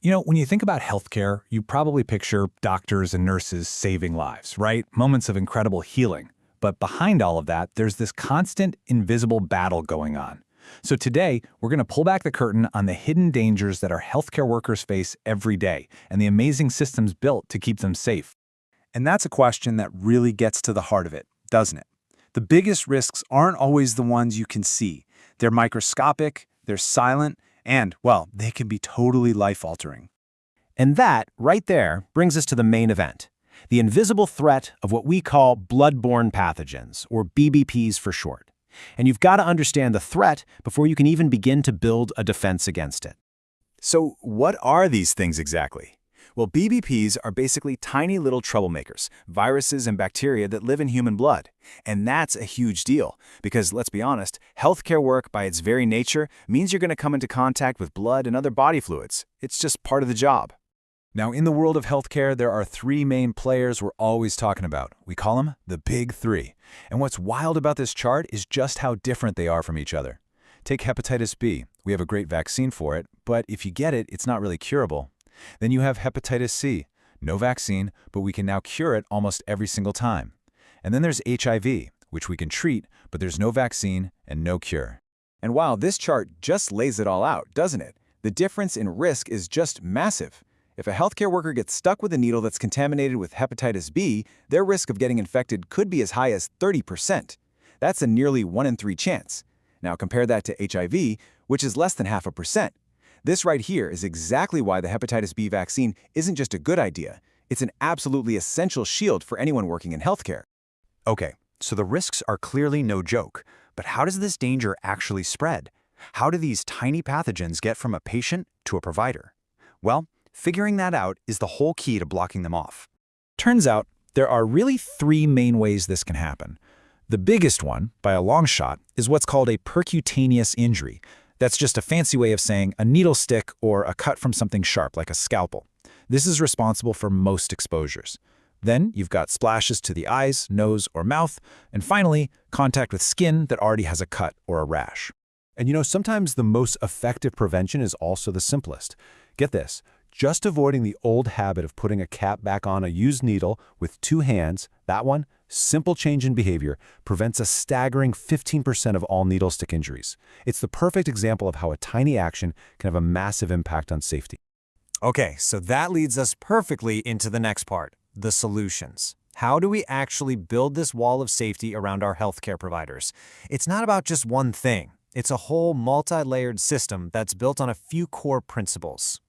When you think about healthcare, you probably picture doctors and nurses saving lives, right? Moments of incredible healing. But behind all of that, there's this constant, invisible battle going on. So today, we're going to pull back the curtain on the hidden dangers that our healthcare workers face every day and the amazing systems built to keep them safe. And that's a question that really gets to the heart of it, doesn't it? The biggest risks aren't always the ones you can see. They're microscopic, they're silent, and, well, they can be totally life-altering. And that, right there, brings us to the main event, the invisible threat of what we call bloodborne pathogens, or BBPs for short. And you've got to understand the threat before you can even begin to build a defense against it. So what are these things exactly? Well, BBPs are basically tiny little troublemakers, viruses and bacteria that live in human blood. And that's a huge deal, because let's be honest, healthcare work by its very nature means you're going to come into contact with blood and other body fluids. It's just part of the job. Now, in the world of healthcare, there are three main players we're always talking about. We call them the Big Three. And what's wild about this chart is just how different they are from each other. Take hepatitis B. We have a great vaccine for it, but if you get it, it's not really curable. Then you have hepatitis C. No vaccine, but we can now cure it almost every single time. And then there's HIV, which we can treat, but there's no vaccine and no cure. And wow, this chart just lays it all out, doesn't it? The difference in risk is just massive. If a healthcare worker gets stuck with a needle that's contaminated with hepatitis B, their risk of getting infected could be as high as 30%. That's a nearly 1 in 3 chance. Now compare that to HIV, which is less than 0.5%. This right here is exactly why the hepatitis B vaccine isn't just a good idea. It's an absolutely essential shield for anyone working in healthcare. Okay, so the risks are clearly no joke, but how does this danger actually spread? How do these tiny pathogens get from a patient to a provider? Well, figuring that out is the whole key to blocking them off. Turns out, there are really three main ways this can happen. The biggest one, by a long shot, is what's called a percutaneous injury. That's just a fancy way of saying a needle stick or a cut from something sharp, like a scalpel. This is responsible for most exposures. Then you've got splashes to the eyes, nose, or mouth, and finally, contact with skin that already has a cut or a rash. And sometimes the most effective prevention is also the simplest. Get this, just avoiding the old habit of putting a cap back on a used needle with 2 hands, that one, simple change in behavior, prevents a staggering 15% of all needle stick injuries. It's the perfect example of how a tiny action can have a massive impact on safety. Okay, so that leads us perfectly into the next part, the solutions. How do we actually build this wall of safety around our healthcare providers? It's not about just one thing. It's a whole multi-layered system that's built on a few core principles.